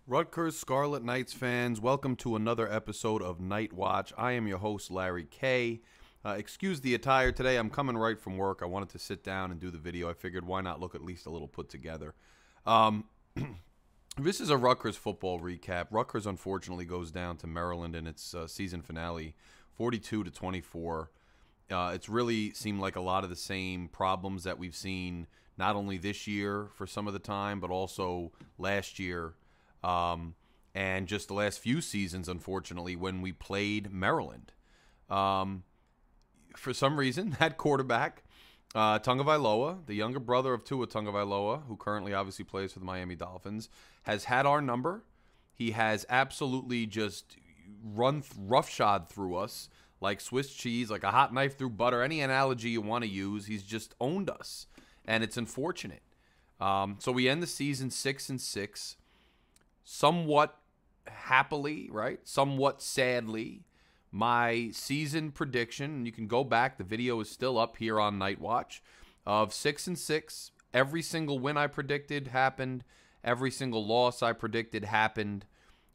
Rutgers Scarlet Knights fans, welcome to another episode of Night Watch. I am your host, Larry K. Excuse the attire today. I'm coming right from work. I wanted to sit down and do the video. I figured why not look at least a little put together. This is a Rutgers football recap. Rutgers unfortunately goes down to Maryland in its season finale, 42-24. It's really seemed like a lot of the same problems that we've seen not only this year for some of the time, but also last year. And just the last few seasons, unfortunately, when we played Maryland. For some reason, that quarterback, Tagovailoa, the younger brother of Tua Tagovailoa, who currently obviously plays for the Miami Dolphins, has had our number. He has absolutely just run roughshod through us like Swiss cheese, like a hot knife through butter. Any analogy you want to use, he's just owned us, and it's unfortunate. So we end the season 6-6. Somewhat happily, right? Somewhat sadly, my season prediction, and you can go back, the video is still up here on Night Watch, of 6-6. Every single win I predicted happened. Every single loss I predicted happened.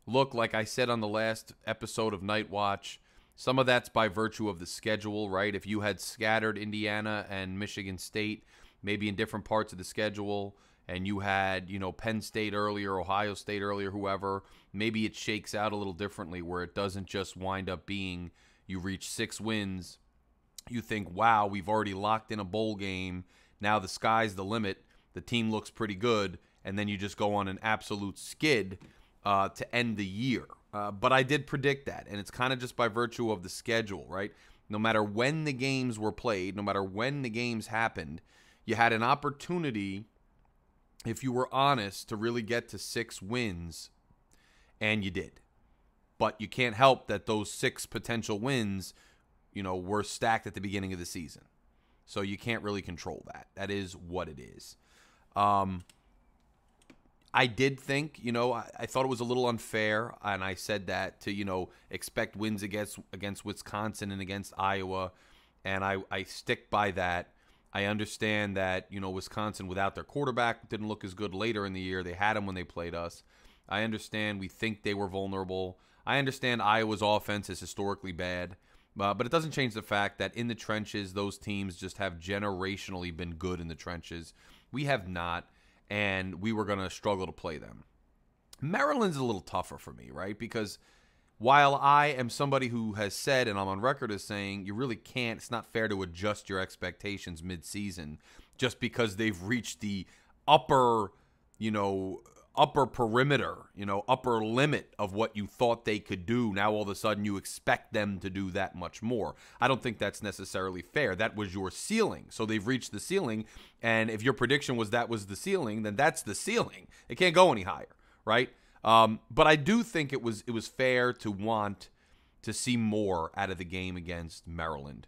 Look, like I said on the last episode of Night Watch, some of that's by virtue of the schedule, right? If you had scattered Indiana and Michigan State, maybe in different parts of the schedule, and you had, Penn State earlier, Ohio State earlier, whoever, maybe it shakes out a little differently where it doesn't just wind up being you reach 6 wins, you think, wow, we've already locked in a bowl game, now the sky's the limit, the team looks pretty good, and then you just go on an absolute skid to end the year. But I did predict that, and it's kind of just by virtue of the schedule, right? No matter when the games were played, no matter when the games happened, you had an opportunity, if you were honest, to really get to 6 wins, and you did. But you can't help that those 6 potential wins, were stacked at the beginning of the season. So you can't really control that. That is what it is. I did think, I thought it was a little unfair, and I said that to, expect wins against Wisconsin and against Iowa, and I stick by that. I understand that, Wisconsin without their quarterback didn't look as good later in the year. They had him when they played us. I understand we think they were vulnerable. I understand Iowa's offense is historically bad. But it doesn't change the fact that in the trenches, those teams just have generationally been good in the trenches. We have not, and we were going to struggle to play them. Maryland's a little tougher for me, right? Because while I am somebody who has said, and I'm on record as saying, you really can't, it's not fair to adjust your expectations mid-season just because they've reached the upper perimeter, upper limit of what you thought they could do. Now all of a sudden you expect them to do that much more. I don't think that's necessarily fair. That was your ceiling. So they've reached the ceiling, and if your prediction was that was the ceiling, then that's the ceiling. It can't go any higher, right? But I do think it was fair to want to see more out of the game against Maryland.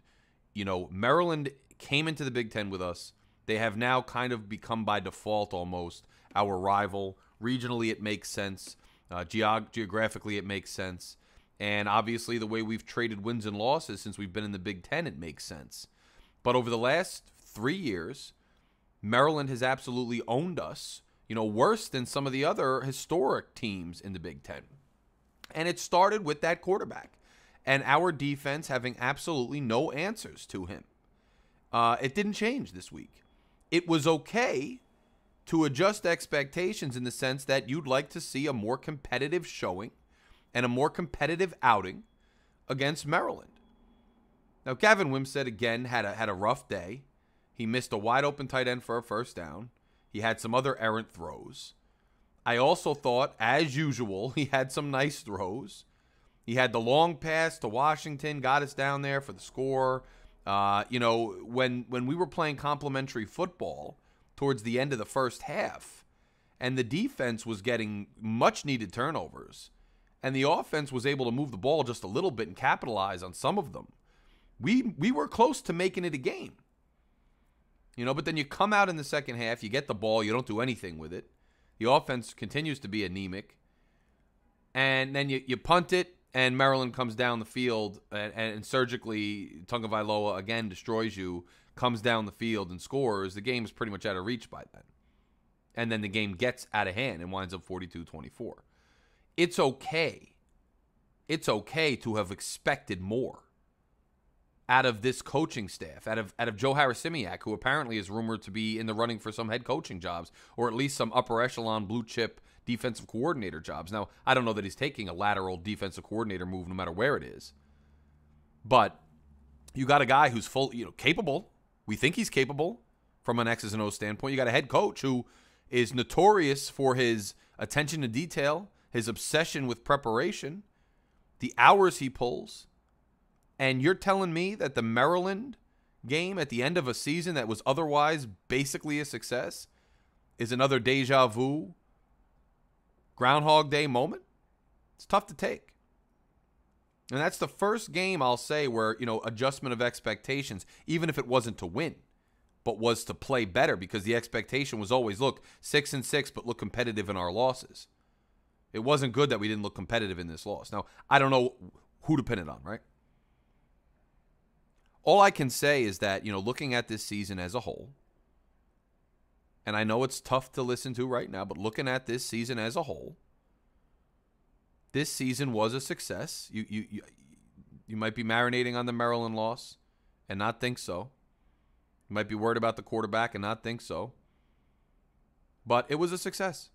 Maryland came into the Big Ten with us. They have now kind of become by default almost our rival. Regionally, it makes sense. Geographically, it makes sense. And obviously, the way we've traded wins and losses since we've been in the Big Ten, it makes sense. But over the last 3 years, Maryland has absolutely owned us. Worse than some of the other historic teams in the Big Ten. And it started with that quarterback and our defense having absolutely no answers to him. It didn't change this week. It was okay to adjust expectations in the sense that you'd like to see a more competitive showing and a more competitive outing against Maryland. Now, Gavin Wimsatt, again, had a rough day. He missed a wide-open tight end for a first down. He had some other errant throws. I also thought, as usual, he had some nice throws. He had the long pass to Washington, got us down there for the score. When we were playing complimentary football towards the end of the first half, and the defense was getting much-needed turnovers, and the offense was able to move the ball just a little bit and capitalize on some of them, we were close to making it a game. But then you come out in the second half, you get the ball, you don't do anything with it. The offense continues to be anemic. And then you punt it, and Maryland comes down the field, and surgically, Tagovailoa again destroys you, comes down the field and scores. The game is pretty much out of reach by then. And then the game gets out of hand and winds up 42-24. it's okay. It's okay to have expected more out of this coaching staff, out of Joe Harrisimiak, who apparently is rumored to be in the running for some head coaching jobs, or at least some upper echelon blue chip defensive coordinator jobs. Now, I don't know that he's taking a lateral defensive coordinator move no matter where it is. But you got a guy who's capable. We think he's capable from an X's and O's standpoint. You got a head coach who is notorious for his attention to detail, his obsession with preparation, the hours he pulls. And you're telling me that the Maryland game at the end of a season that was otherwise basically a success is another deja vu Groundhog Day moment? It's tough to take. And that's the first game I'll say where, adjustment of expectations, even if it wasn't to win, but was to play better, because the expectation was always, look, 6-6, but look competitive in our losses. It wasn't good that we didn't look competitive in this loss. Now, I don't know who to pin it on, right? All I can say is that, looking at this season as a whole, and I know it's tough to listen to right now, but looking at this season as a whole, this season was a success. You might be marinating on the Maryland loss and not think so. You might be worried about the quarterback and not think so. But it was a success.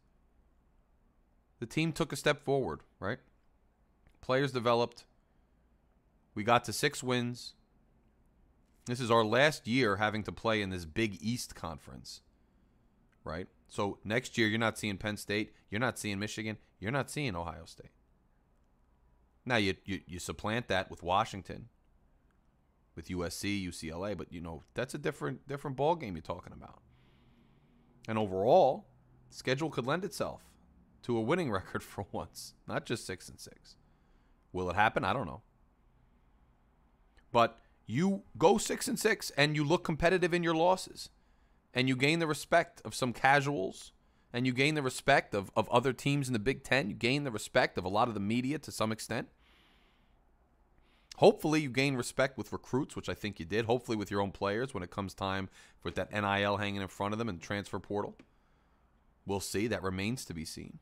The team took a step forward, right? Players developed. We got to 6 wins. This is our last year having to play in this Big East conference, right? So next year, you're not seeing Penn State. You're not seeing Michigan. You're not seeing Ohio State. Now, you supplant that with Washington, with USC, UCLA, but, that's a different ball game you're talking about. And overall, the schedule could lend itself to a winning record for once, not just 6-6. Will it happen? I don't know. But you go 6-6 and you look competitive in your losses, and you gain the respect of some casuals, and you gain the respect of other teams in the Big Ten. You gain the respect of a lot of the media to some extent. Hopefully you gain respect with recruits, which I think you did. Hopefully with your own players when it comes time for that NIL hanging in front of them and transfer portal. We'll see. That remains to be seen.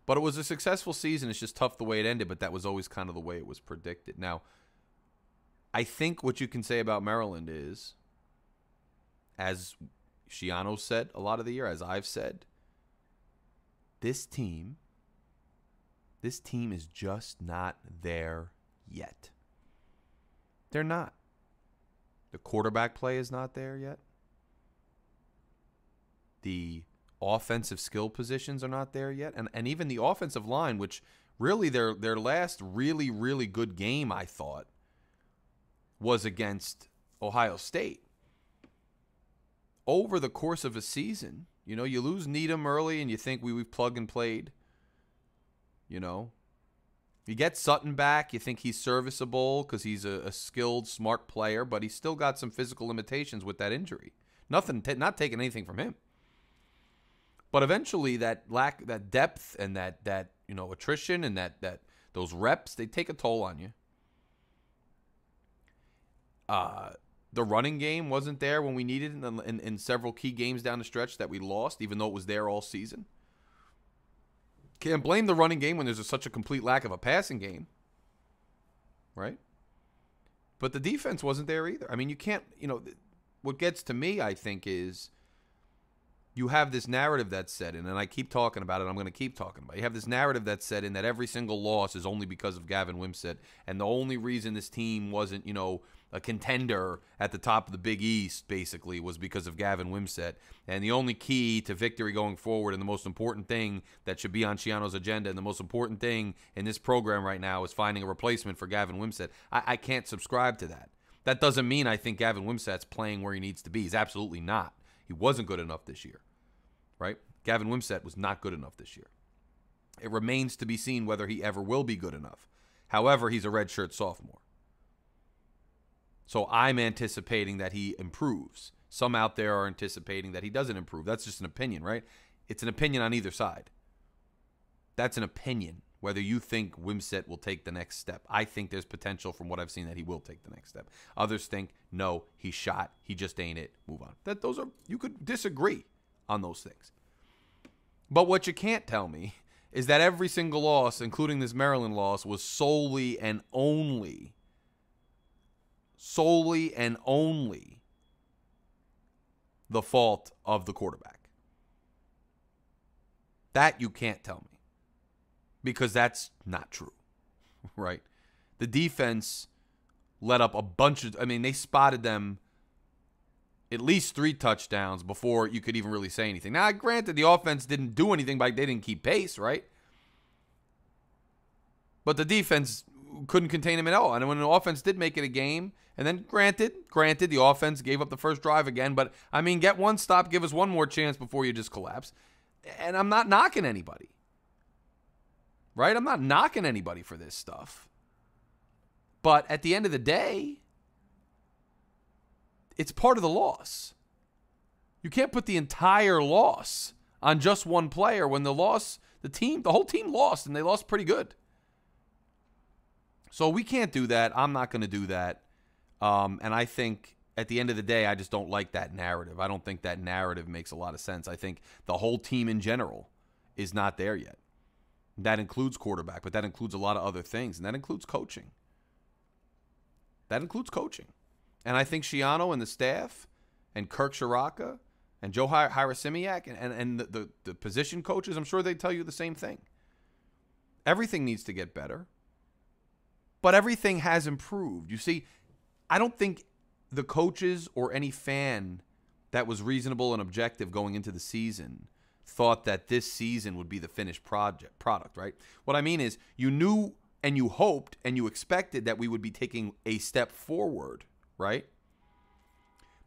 But it was a successful season. It's just tough the way it ended, but that was always kind of the way it was predicted. Now, I think what you can say about Maryland is, as Shiano said a lot of the year, as I've said, this team is just not there yet. They're not. The quarterback play is not there yet. The offensive skill positions are not there yet. And even the offensive line, which really their last really, really good game, I thought, was against Ohio State. Over the course of a season, you lose Needham early and you think we've plug and played. You get Sutton back, you think he's serviceable because he's a skilled, smart player, but he's still got some physical limitations with that injury. Not taking anything from him. But eventually that depth and that attrition and that those reps, they take a toll on you. The running game wasn't there when we needed it in several key games down the stretch that we lost, even though it was there all season. Can't blame the running game when there's such a complete lack of a passing game, right? But the defense wasn't there either. I mean, you can't, what gets to me, I think, is you have this narrative that's set in, and I keep talking about it, I'm going to keep talking about it. You have this narrative that's set in that every single loss is only because of Gavin Wimsatt, and the only reason this team wasn't, a contender at the top of the Big East, basically, was because of Gavin Wimsatt. And the only key to victory going forward, and the most important thing that should be on Shiano's agenda, and the most important thing in this program right now, is finding a replacement for Gavin Wimsatt. I can't subscribe to that. That doesn't mean I think Gavin Wimsatt's playing where he needs to be. He's absolutely not. He wasn't good enough this year, right? Gavin Wimsatt was not good enough this year. It remains to be seen whether he ever will be good enough. However, he's a redshirt sophomore. So I'm anticipating that he improves. Some out there are anticipating that he doesn't improve. That's just an opinion, right? It's an opinion on either side. That's an opinion, whether you think Wimsatt will take the next step. I think there's potential from what I've seen that he will take the next step. Others think, no, he's shot. He just ain't it. Move on. You could disagree on those things. But what you can't tell me is that every single loss, including this Maryland loss, was solely and only the fault of the quarterback. That you can't tell me, because that's not true, right? The defense let up a bunch of, they spotted them at least 3 touchdowns before you could even really say anything. Now, granted, the offense didn't do anything, they didn't keep pace, right? But the defense couldn't contain him at all. And when the offense did make it a game, and then granted, the offense gave up the first drive again, but, get one stop, give us one more chance before you just collapse. And I'm not knocking anybody, right? I'm not knocking anybody for this stuff. But at the end of the day, it's part of the loss. You can't put the entire loss on just one player when the whole team lost, and they lost pretty good. So we can't do that. I'm not going to do that. And I think at the end of the day, I just don't like that narrative. I don't think that narrative makes a lot of sense. I think the whole team in general is not there yet. That includes quarterback, but that includes a lot of other things, and that includes coaching. And I think Shiano and the staff and Kirk Shiraka and Joe Hirosimiak and the position coaches, I'm sure they tell you the same thing. Everything needs to get better, but everything has improved. You see, I don't think the coaches or any fan that was reasonable and objective going into the season thought that this season would be the finished product, right? What I mean is, you knew and you hoped and you expected that we would be taking a step forward, right?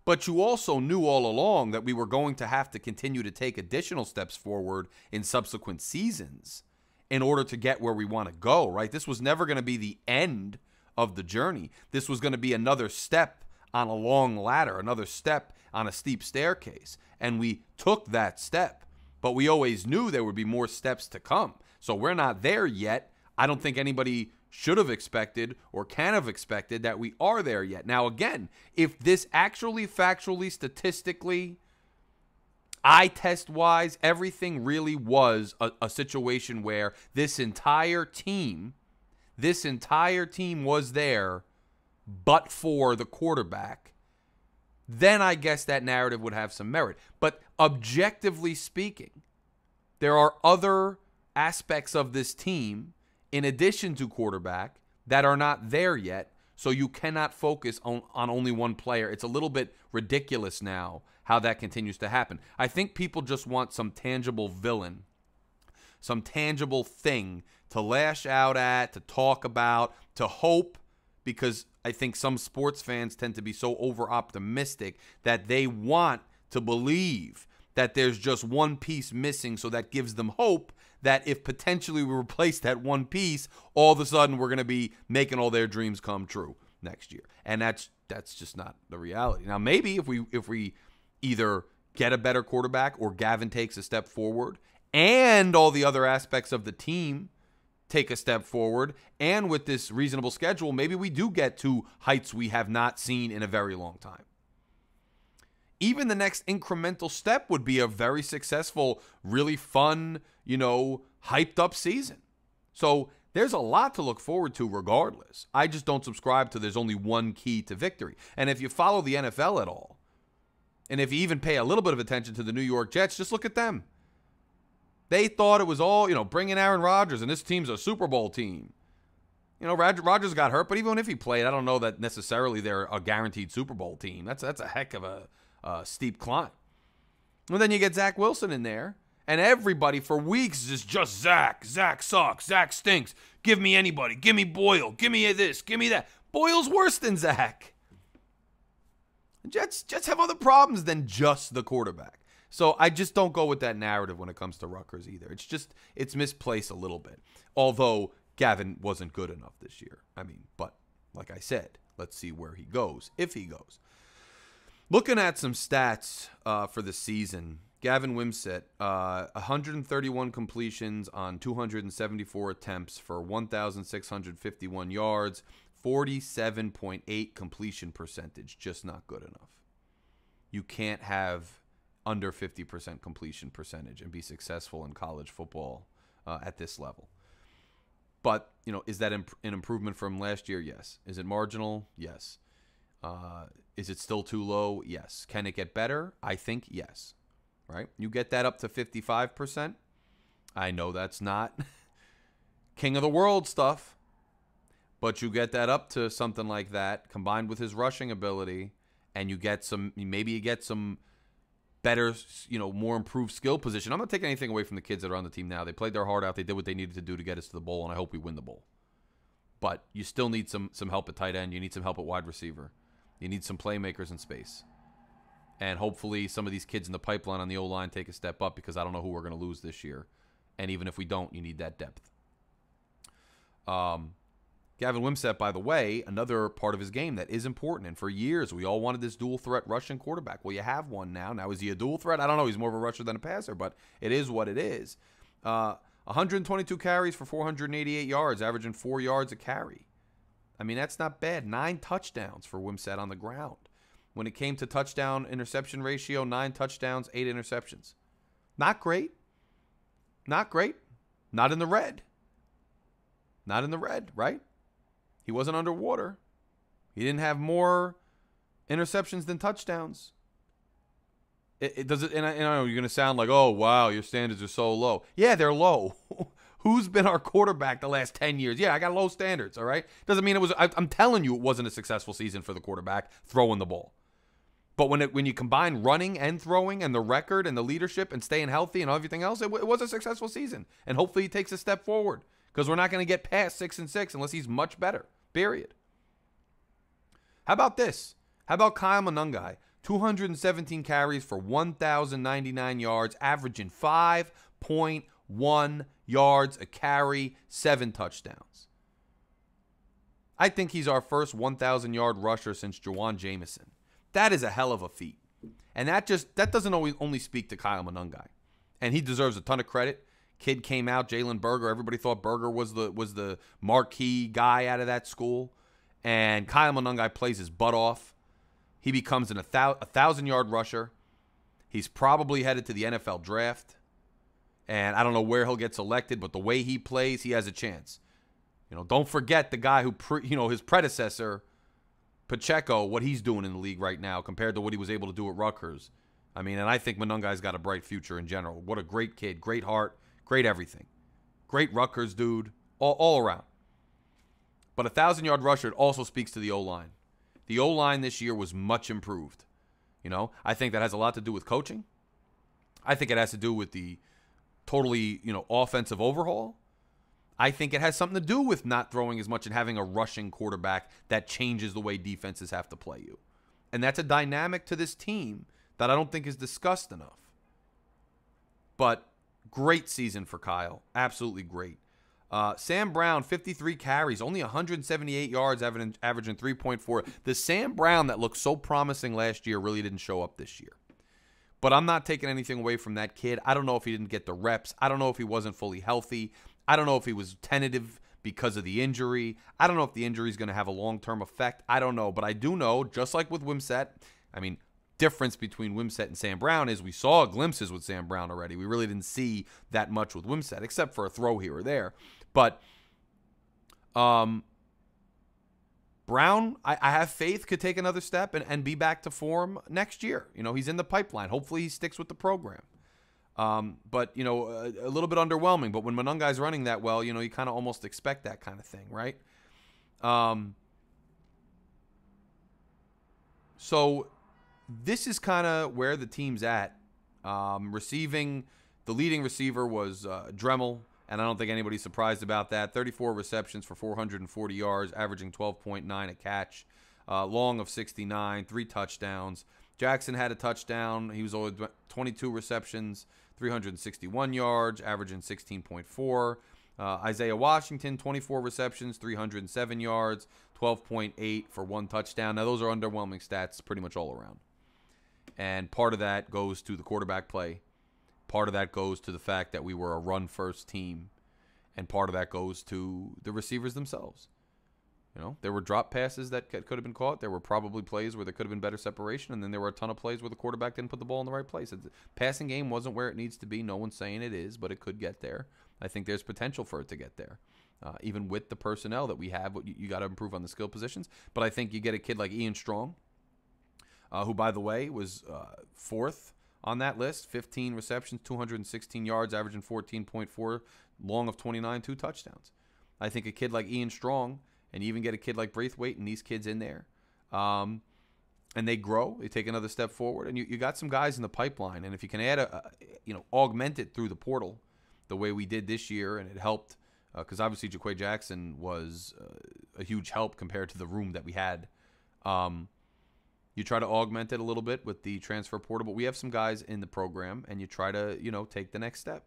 But you also knew all along that we were going to have to continue to take additional steps forward in subsequent seasons in order to get where we want to go, right? This was never going to be the end of the journey. This was going to be another step on a long ladder, another step on a steep staircase. And we took that step, but we always knew there would be more steps to come. So we're not there yet. I don't think anybody should have expected or can have expected that we are there yet. Now, again, if this actually, factually, statistically, eye test-wise, everything really was a situation where this entire team was there but for the quarterback, then I guess that narrative would have some merit. But objectively speaking, there are other aspects of this team in addition to quarterback that are not there yet, so you cannot focus on only one player. It's a little bit ridiculous now how that continues to happen. I think people just want some tangible villain, some tangible thing to lash out at, to talk about, to hope, because I think some sports fans tend to be so over-optimistic that they want to believe that there's just one piece missing, so that gives them hope that if potentially we replace that one piece, all of a sudden we're going to be making all their dreams come true next year. And that's just not the reality. Now, maybe if we either get a better quarterback or Gavin takes a step forward and all the other aspects of the team take a step forward, and with this reasonable schedule, maybe we do get to heights we have not seen in a very long time. Even the next incremental step would be a very successful, really fun, hyped up season. So there's a lot to look forward to regardless. I just don't subscribe to there's only one key to victory. And if you follow the NFL at all, and if you even pay a little bit of attention to the New York Jets, just look at them. They thought it was all, bringing Aaron Rodgers, and this team's a Super Bowl team. Rodgers got hurt, but even if he played, I don't know that necessarily they're a guaranteed Super Bowl team. That's a heck of a steep climb. And then you get Zach Wilson in there, and everybody for weeks is just Zach. Zach sucks. Zach stinks. Give me anybody. Give me Boyle. Give me this. Give me that. Boyle's worse than Zach. Jets have other problems than just the quarterback. So I just don't go with that narrative when it comes to Rutgers either. It's misplaced a little bit. Although Gavin wasn't good enough this year. But like I said, let's see where he goes, if he goes. Looking at some stats for the season, Gavin Wimsatt, 131 completions on 274 attempts for 1,651 yards, 47.8 completion percentage, just not good enough. You can't have under 50% completion percentage and be successful in college football at this level. But, is that an improvement from last year? Yes. Is it marginal? Yes. Is it still too low? Yes. Can it get better? I think yes. Right? You get that up to 55%. I know that's not king of the world stuff, but you get that up to something like that, combined with his rushing ability, and maybe you get some better, more improved skill position. I'm not taking anything away from the kids that are on the team now. They played their heart out. They did what they needed to do to get us to the bowl, and I hope we win the bowl. But you still need some help at tight end. You need some help at wide receiver. You need some playmakers in space. And hopefully some of these kids in the pipeline on the O-line take a step up, because I don't know who we're going to lose this year. And even if we don't, you need that depth. Gavin Wimsatt, by the way, another part of his game that is important. And for years, we all wanted this dual threat rushing quarterback. Well, you have one now. Now, is he a dual threat? I don't know. He's more of a rusher than a passer, but it is what it is. 122 carries for 488 yards, averaging 4 yards a carry. I mean, that's not bad. 9 touchdowns for Wimsatt on the ground. When it came to touchdown-interception ratio, 9 touchdowns, 8 interceptions. Not great. Not great. Not in the red. Not in the red, right? He wasn't underwater. He didn't have more interceptions than touchdowns. It does it, and I know you're going to sound like, oh, wow, your standards are so low. Yeah, they're low. Who's been our quarterback the last 10 years? Yeah, I got low standards, all right? Doesn't mean it was, I'm telling you it wasn't a successful season for the quarterback throwing the ball. But when you combine running and throwing and the record and the leadership and staying healthy and everything else, it was a successful season. And hopefully he takes a step forward, because we're not going to get past 6-6 unless he's much better, period. How about this? How about Kyle Monangai? 217 carries for 1,099 yards, averaging 5.1 yards a carry, 7 touchdowns. I think he's our first 1,000-yard rusher since Jawan Jamison. That is a hell of a feat. And that doesn't only speak to Kyle Monangai. And he deserves a ton of credit. Kid came out, Jalen Berger. Everybody thought Berger was the marquee guy out of that school. And Kyle Monangai plays his butt off. He becomes a 1,000-yard rusher. He's probably headed to the NFL draft. And I don't know where he'll get selected, but the way he plays, he has a chance. Don't forget the guy who, his predecessor, Pacheco, what he's doing in the league right now compared to what he was able to do at Rutgers. I mean, and I think Monangai's got a bright future in general. What a great kid, great heart, great everything. Great Rutgers dude, all around. But a 1,000-yard rusher, it also speaks to the O-line. The O-line this year was much improved. I think that has a lot to do with coaching. I think it has to do with the totally, offensive overhaul. I think it has something to do with not throwing as much and having a rushing quarterback that changes the way defenses have to play you. And that's a dynamic to this team that I don't think is discussed enough. But great season for Kyle. Absolutely great. Sam Brown, 53 carries, only 178 yards, averaging 3.4. The Sam Brown that looked so promising last year really didn't show up this year. But I'm not taking anything away from that kid. I don't know if he didn't get the reps. I don't know if he wasn't fully healthy. I don't know if he was tentative because of the injury. I don't know if the injury is going to have a long-term effect. I don't know. But I do know, just like with Wimsatt, difference between Wimsatt and Sam Brown is we saw glimpses with Sam Brown already. We really didn't see that much with Wimsatt, except for a throw here or there. But Brown, I have faith, could take another step and be back to form next year. He's in the pipeline. Hopefully he sticks with the program. But, a little bit underwhelming. But when Monangai's running that well, you kind of almost expect that kind of thing, right? So this is kind of where the team's at. Receiving, the leading receiver was Dremel, and I don't think anybody's surprised about that. 34 receptions for 440 yards, averaging 12.9 a catch. Long of 69, 3 touchdowns. Jackson had a touchdown. He was only 22 receptions, 361 yards, averaging 16.4. Isaiah Washington, 24 receptions, 307 yards, 12.8 for 1 touchdown. Now, those are underwhelming stats pretty much all around. And part of that goes to the quarterback play. Part of that goes to the fact that we were a run-first team. And part of that goes to the receivers themselves. There were drop passes that could have been caught. There were probably plays where there could have been better separation. And then there were a ton of plays where the quarterback didn't put the ball in the right place. The passing game wasn't where it needs to be. No one's saying it is, but it could get there. I think there's potential for it to get there. Even with the personnel that we have, you got to improve on the skill positions. But I think you get a kid like Ian Strong, who, by the way, was fourth on that list, 15 receptions, 216 yards, averaging 14.4, long of 29, 2 touchdowns. I think a kid like Ian Strong, and you even get a kid like Braithwaite and these kids in there, and they grow, they take another step forward, and you got some guys in the pipeline. And if you can add augment it through the portal the way we did this year, and it helped, because obviously Jaquay Jackson was a huge help compared to the room that we had. You try to augment it a little bit with the transfer portal, but we have some guys in the program, and you try to, take the next step.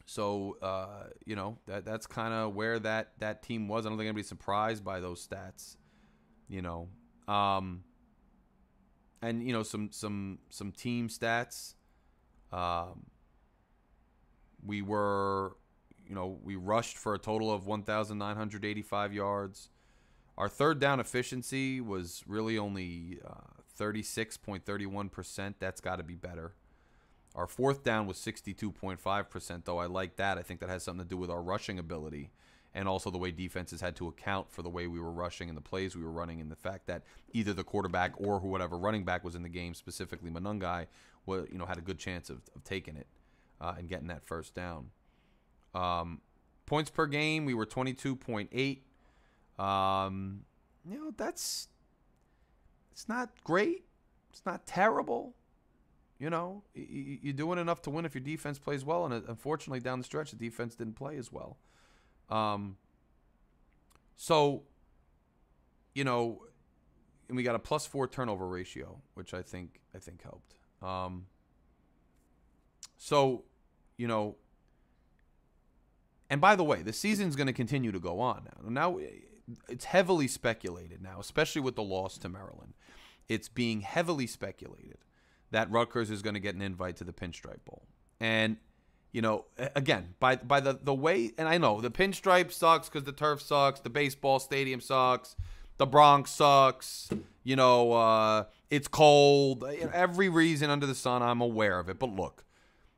So, that's kind of where that team was. I don't think anybody's surprised by those stats, and some team stats. We were, we rushed for a total of 1,985 yards. Our third down efficiency was really only 36.31%. That's got to be better. Our fourth down was 62.5%, though I like that. I think that has something to do with our rushing ability and also the way defenses had to account for the way we were rushing and the plays we were running, and the fact that either the quarterback or whoever running back was in the game, specifically Manungai, had a good chance of taking it and getting that first down. Points per game, we were 22.8. It's not great. It's not terrible. You're doing enough to win if your defense plays well, and unfortunately down the stretch the defense didn't play as well. And we got a +4 turnover ratio, which I think helped. And by the way, the season's going to continue to go on now. Now it's heavily speculated now, especially with the loss to Maryland. It's being heavily speculated that Rutgers is going to get an invite to the Pinstripe Bowl. And, again, by the way, and I know the Pinstripe sucks because the turf sucks, the baseball stadium sucks, the Bronx sucks, it's cold, every reason under the sun, I'm aware of it. But look,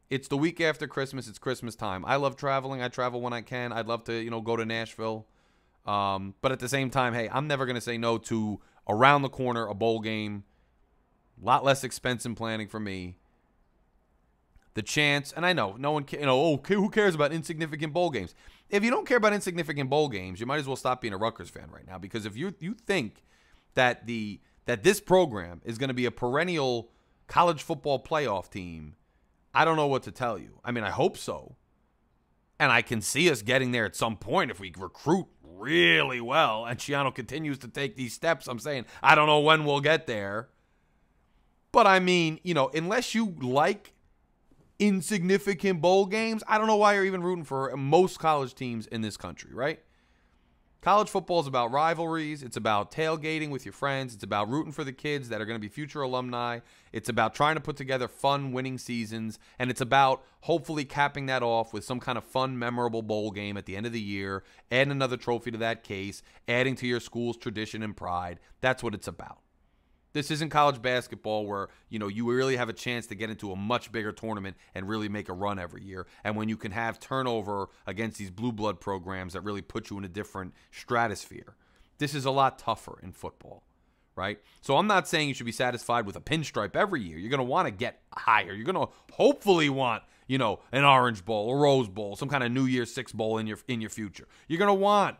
it's the week after Christmas. It's Christmas time. I love traveling. I travel when I can. I'd love to, go to Nashville. But at the same time, hey, I'm never going to say no to around the corner, a bowl game. A lot less expense in planning for me. The chance, and I know no one, who cares about insignificant bowl games? If you don't care about insignificant bowl games, you might as well stop being a Rutgers fan right now. Because if you think that this program is going to be a perennial college football playoff team, I don't know what to tell you. I mean, I hope so. And I can see us getting there at some point if we recruit really well and Schiano continues to take these steps. I'm saying I don't know when we'll get there. But I mean, unless you like insignificant bowl games, I don't know why you're even rooting for most college teams in this country, right? College football is about rivalries. It's about tailgating with your friends. It's about rooting for the kids that are going to be future alumni. It's about trying to put together fun winning seasons. And it's about hopefully capping that off with some kind of fun, memorable bowl game at the end of the year, adding another trophy to that case, adding to your school's tradition and pride. That's what it's about. This isn't college basketball where, you really have a chance to get into a much bigger tournament and really make a run every year. And when you can have turnover against these blue blood programs that really put you in a different stratosphere. This is a lot tougher in football, right? So I'm not saying you should be satisfied with a pinstripe every year. You're going to want to get higher. You're going to hopefully want, an Orange Bowl, a Rose Bowl, some kind of New Year's Six Bowl in your future. You're going to want,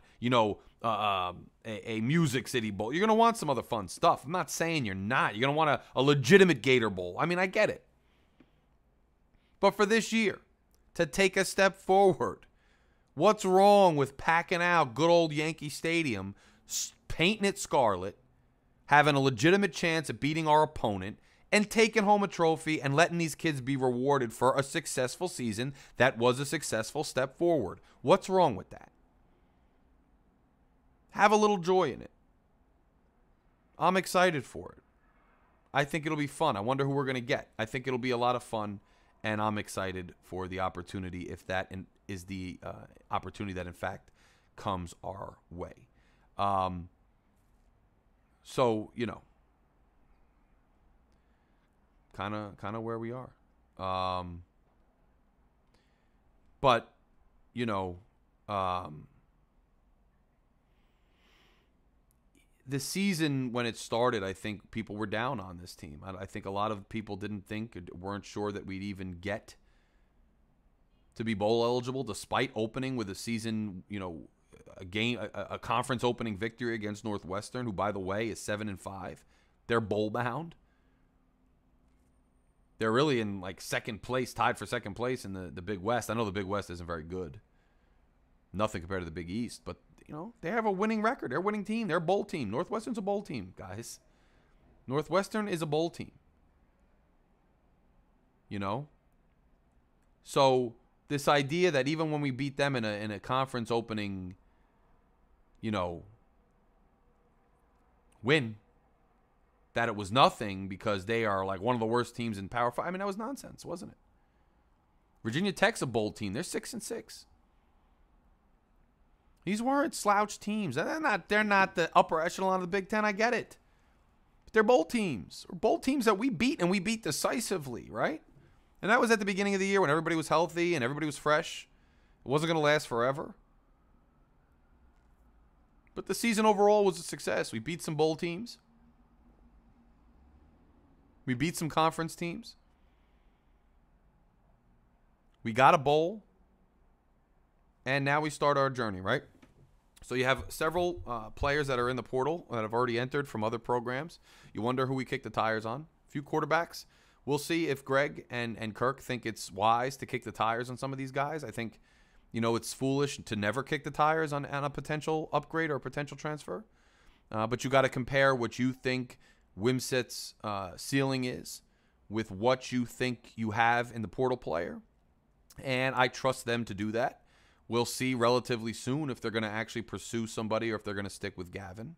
a Music City Bowl. You're going to want some other fun stuff. I'm not saying you're not. You're going to want a legitimate Gator Bowl. I mean, I get it. But for this year, to take a step forward, what's wrong with packing out good old Yankee Stadium, painting it scarlet, having a legitimate chance at beating our opponent, and taking home a trophy and letting these kids be rewarded for a successful season that was a successful step forward? What's wrong with that? Have a little joy in it. I'm excited for it. I think it'll be fun. I wonder who we're going to get. I think it'll be a lot of fun, and I'm excited for the opportunity if that is the opportunity that, in fact, comes our way. So, kind of where we are. But, you know, the season when it started, I think people were down on this team. I think a lot of people weren't sure that we'd even get to be bowl eligible, despite opening with a season, a conference opening victory against Northwestern, who, by the way, is 7-5. They're bowl bound. They're really in like second place, tied for second place in the Big West. I know the Big West isn't very good. Nothing compared to the Big East, but they have a winning record. They're a winning team. They're a bowl team. Northwestern's a bowl team, guys. Northwestern is a bowl team. So this idea that even when we beat them in a conference opening, win, that it was nothing because they are like one of the worst teams in Power 5. I mean, that was nonsense, wasn't it? Virginia Tech's a bowl team. They're 6-6. These weren't slouch teams. They're not the upper echelon of the Big Ten. I get it. But they're bowl teams. Or bowl teams that we beat, and we beat decisively, right? And that was at the beginning of the year when everybody was healthy and everybody was fresh. It wasn't going to last forever. But the season overall was a success. We beat some bowl teams. We beat some conference teams. We got a bowl. And now we start our journey, right? So you have several players that are in the portal that have already entered from other programs. You wonder who we kick the tires on. A few quarterbacks. We'll see if Greg and Kirk think it's wise to kick the tires on some of these guys. I think, it's foolish to never kick the tires on a potential upgrade or a potential transfer. But you got to compare what you think Wimsett's ceiling is with what you think you have in the portal player. And I trust them to do that. We'll see relatively soon if they're going to actually pursue somebody or if they're going to stick with Gavin.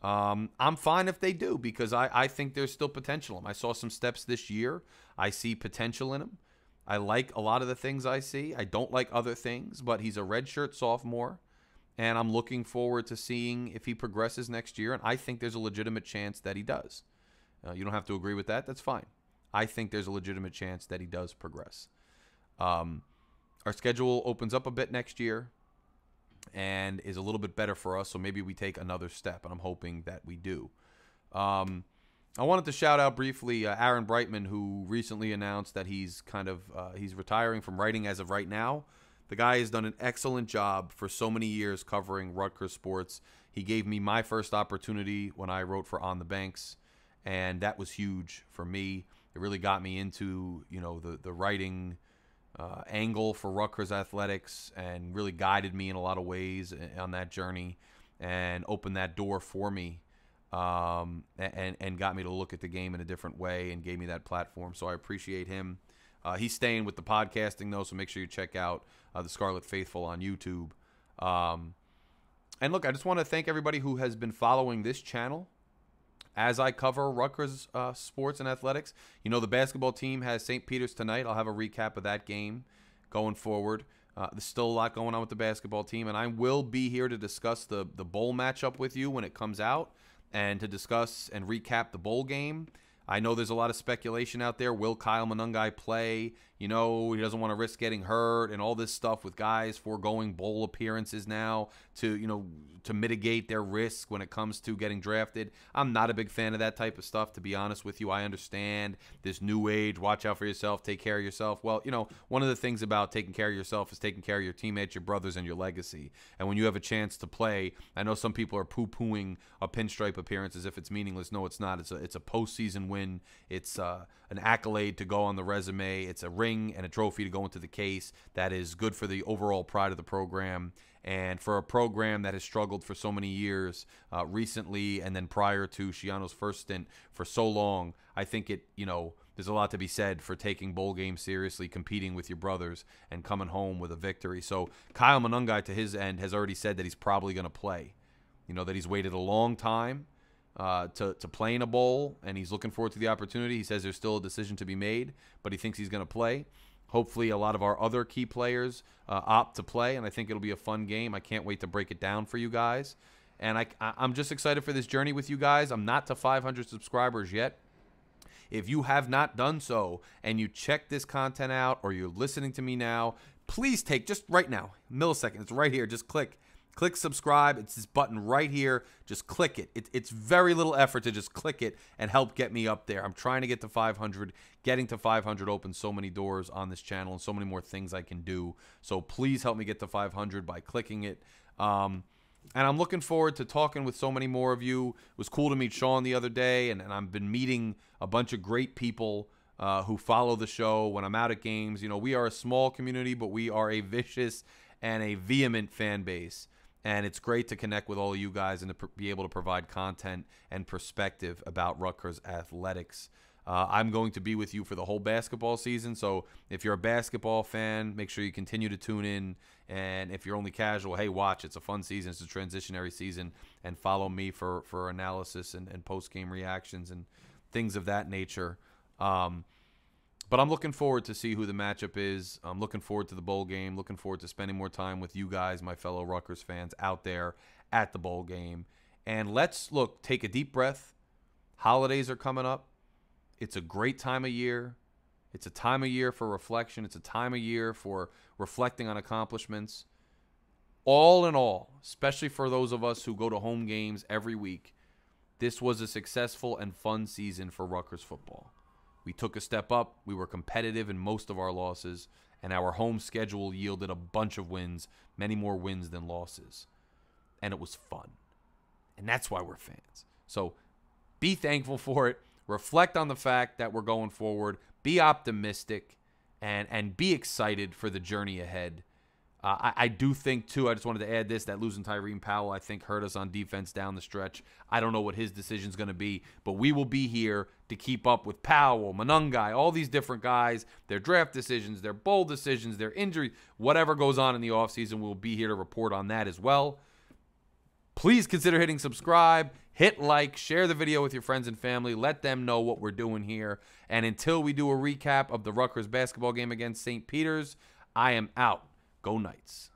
I'm fine if they do because I think there's still potential in him. I saw some steps this year. I see potential in him. I like a lot of the things I see. I don't like other things, but he's a redshirt sophomore, and I'm looking forward to seeing if he progresses next year, and I think there's a legitimate chance that he does. You don't have to agree with that. That's fine. I think there's a legitimate chance that he does progress. Our schedule opens up a bit next year and is a little bit better for us, so maybe we take another step, and I'm hoping that we do. I wanted to shout out briefly Aaron Brightman, who recently announced that he's he's retiring from writing as of right now. The guy has done an excellent job for so many years covering Rutgers sports. He gave me my first opportunity when I wrote for On the Banks, and that was huge for me. It really got me into the writing angle for Rutgers athletics and really guided me in a lot of ways on that journey and opened that door for me and got me to look at the game in a different way and gave me that platform. So I appreciate him. He's staying with the podcasting, though, so make sure you check out the Scarlet Faithful on YouTube. And look, I just want to thank everybody who has been following this channel as I cover Rutgers sports and athletics. The basketball team has St. Peter's tonight. I'll have a recap of that game going forward. There's still a lot going on with the basketball team, and I will be here to discuss the bowl matchup with you when it comes out and to discuss and recap the bowl game. I know there's a lot of speculation out there. Will Kyle Monungai play? He doesn't want to risk getting hurt and all this stuff with guys foregoing bowl appearances now to mitigate their risk when it comes to getting drafted. I'm not a big fan of that type of stuff, to be honest with you. I understand this new age, watch out for yourself, take care of yourself. Well, one of the things about taking care of yourself is taking care of your teammates, your brothers, and your legacy. And when you have a chance to play, I know some people are poo-pooing a pinstripe appearance as if it's meaningless. No, it's not. It's a postseason win. It's an accolade to go on the resume. It's a ring and a trophy to go into the case that is good for the overall pride of the program. And for a program that has struggled for so many years recently and then prior to Shiano's first stint for so long, I think there's a lot to be said for taking bowl games seriously, competing with your brothers, and coming home with a victory. So Kyle Monungai, to his end, has already said that he's probably going to play. That he's waited a long time to play in a bowl, and he's looking forward to the opportunity. He says there's still a decision to be made, but he thinks he's going to play. Hopefully a lot of our other key players opt to play, and I think it'll be a fun game. I can't wait to break it down for you guys. And I'm just excited for this journey with you guys. I'm not to 500 subscribers yet. If you have not done so and you check this content out or you're listening to me now, please take just right now, millisecond. It's right here. Just click subscribe. It's this button right here. Just click it. It's very little effort to just click it and help get me up there. I'm trying to get to 500. Getting to 500 opens so many doors on this channel and so many more things I can do. So please help me get to 500 by clicking it. And I'm looking forward to talking with so many more of you. It was cool to meet Sean the other day, and I've been meeting a bunch of great people who follow the show when I'm out at games. You know, we are a small community, but we are a vicious and a vehement fan base. And it's great to connect with all of you guys and to be able to provide content and perspective about Rutgers athletics. I'm going to be with you for the whole basketball season. So if you're a basketball fan, make sure you continue to tune in. And if you're only casual, hey, watch. It's a fun season. It's a transitionary season. And follow me for analysis and post-game reactions and things of that nature. But I'm looking forward to see who the matchup is. I'm looking forward to the bowl game. Looking forward to spending more time with you guys, my fellow Rutgers fans out there at the bowl game. And let's, take a deep breath. Holidays are coming up. It's a great time of year. It's a time of year for reflection. It's a time of year for reflecting on accomplishments. All in all, especially for those of us who go to home games every week, this was a successful and fun season for Rutgers football. We took a step up. We were competitive in most of our losses, and our home schedule yielded a bunch of wins, many more wins than losses. And it was fun. And that's why we're fans. So be thankful for it. Reflect on the fact that we're going forward. Be optimistic and be excited for the journey ahead. I do think, too, I just wanted to add this, that losing Tyreen Powell, I think, hurt us on defense down the stretch. I don't know what his decision's going to be, but we will be here to keep up with Powell, Monungai, all these different guys, their draft decisions, their bowl decisions, their injuries, whatever goes on in the offseason, we'll be here to report on that as well. Please consider hitting subscribe, hit like, share the video with your friends and family. Let them know what we're doing here. And until we do a recap of the Rutgers basketball game against St. Peter's, I am out. Go Knights.